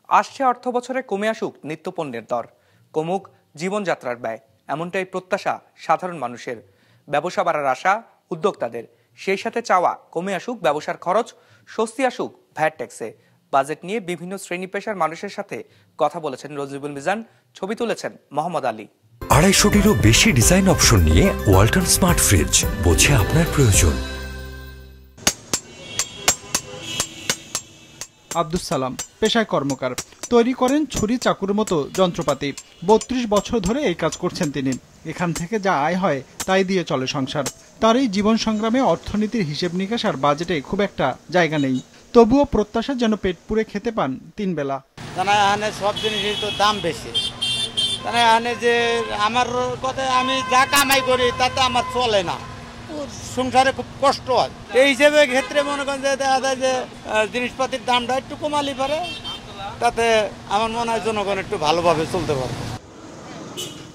আসছে অর্থবছরে কমে আসুক নিত্যপণ্যের দর, কমুক জীবনযাত্রার ব্যয়, এমনটাই প্রত্যাশা সাধারণ মানুষের। ব্যবসা বাড়ার আশা উদ্যোক্তাদের, সেই সাথে চাওয়া কমে আসুক ব্যবসার খরচ, স্বস্তি আসুক ভ্যাট ট্যাক্সে। বাজেট নিয়ে বিভিন্ন শ্রেণী পেশার মানুষের সাথে কথা বলেছেন রজিবুল মিজান, ছবি তুলেছেন মোহাম্মদ আলী। 250-টিরও বেশি ডিজাইন অপশন নিয়ে ওয়ালটন স্মার্ট ফ্রিজ, বোঝে আপনার প্রয়োজন। আব্দুস সালাম পেশায় কর্মকার, তৈরি করেন ছুরি চাকুর মতো যন্ত্রপাতি। 32 বছর ধরে এই কাজ করছেন তিনি। এখান থেকে যা আয় হয় তাই দিয়ে চলে সংসার। তার এই জীবন সংগ্রামে অর্থনীতির হিসেব নিকাশ আর বাজেটে খুব একটা জায়গা নেই। তবুও প্রত্যাশা যেন পেট পুরে খেতে পান 3 বেলা। সব জিনিসের তো দাম বেশি, যে আমার কথা আমি যা কামাই করি তাতে আমার চলে না, সংসারে খুব কষ্ট হয়। এই হিসেবে ক্ষেত্রে মনে করেন যে দেখা যায় যে জিনিসপাতির দামটা একটু কমালি পারে, তাতে আমার মনে হয় জনগণ একটু ভালোভাবে চলতে পারবে।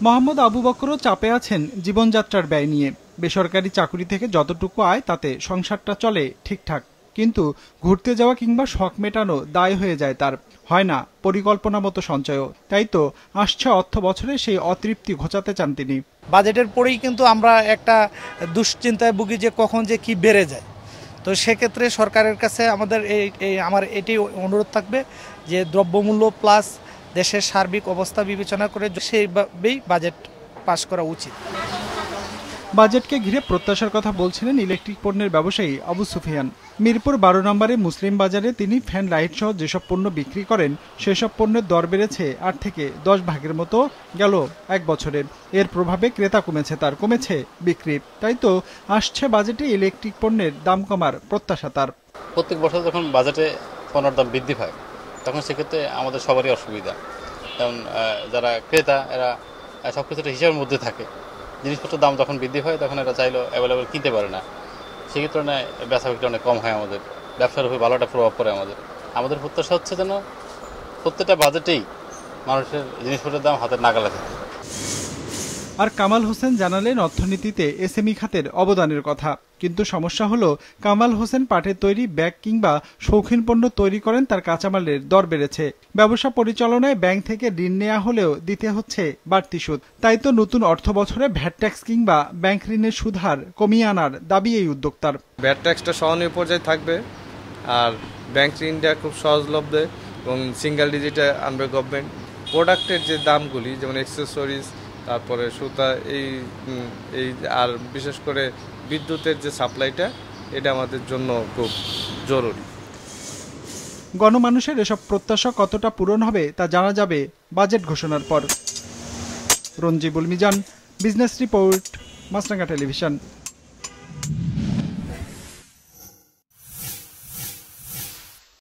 মোহাম্মদ আবু বকরও চাপে আছেন জীবনযাত্রার ব্যয় নিয়ে। বেসরকারি চাকরি থেকে যতটুকু আয় তাতে সংসারটা চলে ঠিকঠাক, কিন্তু ঘুরতে যাওয়া কিংবা শখ মেটানো দায় হয়ে যায় তার। হয় না পরিকল্পনা মতো সঞ্চয়ও। তাই তো আসছে অর্থ বছরে সেই অতৃপ্তি ঘোচাতে চান তিনি। বাজেটের পরেই কিন্তু আমরা একটা দুশ্চিন্তায় ভুগি যে কখন যে কি বেড়ে যায়। তো সেক্ষেত্রে সরকারের কাছে আমার এটি অনুরোধ থাকবে যে দ্রব্যমূল্য প্লাস দেশের সার্বিক অবস্থা বিবেচনা করে সেইভাবেই বাজেট পাস করা উচিত। বাজেটকে ঘিরে প্রত্যাশার কথা বলছিলেন ইলেকট্রিক পণ্যের ব্যবসায়ী আবু সুফিয়ান। মিরপুর 12 নম্বরে মুসলিম বাজারে তিনি ফ্যান লাইট সহ যেসব পণ্য বিক্রি করেন সেসব পণ্যের দর বেড়েছে 8 থেকে 10 ভাগের মতো গেল 1 বছরে। এর প্রভাবে ক্রেতা কমেছে বিক্রি। তাই তো আসছে বাজেটে ইলেকট্রিক পণ্যের দাম কমার প্রত্যাশা তার। প্রত্যেক বছর যখন বাজেটে পণ্যের দাম বৃদ্ধি পায় তখন সেক্ষেত্রে আমাদের সবারই অসুবিধা। কারণ যারা ক্রেতা এরা সব কিছুটা হিসাবের মধ্যে থাকে। জিনিসপত্রের দাম যখন বৃদ্ধি হয় তখন এরা চাইলেও অ্যাভেলেবেল কিনতে পারে না। সেক্ষেত্রে বেচা বিক্রি অনেক কম হয়, আমাদের ব্যবসার উপরে ভালো একটা প্রভাব পড়ে। আমাদের প্রত্যাশা হচ্ছে যেন প্রত্যেকটা বাজেটেই মানুষের জিনিসপত্রের দাম হাতের নাগালে থাকে। আর কামাল হোসেন জানালেন অর্থনীতিতে এসএমই খাতের অবদানের কথা। কিন্তু সমস্যা হলো কামাল হোসেন পাটের তৈরি ব্যাগ কিংবা শৌখিন পণ্য তৈরি করেন, তার কাঁচামালের দর বেড়েছে। ব্যবসা পরিচালনায় ব্যাংক থেকে ঋণ নেওয়া হলেও দিতে হচ্ছে বাড়তি সুদ। তাই তো নতুন অর্থ বছরে ভ্যাট ট্যাক্স কিংবা ব্যাংক ঋণের সুদ হার কমিয়ে আনার দাবি এই উদ্যোক্তার। ভ্যাট ট্যাক্সটা সহনীয় পর্যায়ে থাকবে, আর ব্যাংক ঋণটা খুব সহজলভ্য এবং সিঙ্গেল ডিজিটে আনবে গভর্নমেন্ট। প্রোডাক্টের যে দামগুলি যেমন অ্যাক্সেসরিজ, তারপরে সুতা, এই আর বিশেষ করে বিদ্যুতের যে সাপ্লাইটা, এটা আমাদের জন্য খুব জরুরি। গণমানুষের এসব প্রত্যাশা কতটা পূরণ হবে তা জানা যাবে বাজেট ঘোষণার পর। রঞ্জিবুল মিজান, বিজনেস রিপোর্ট, মাছরাঙা টেলিভিশন।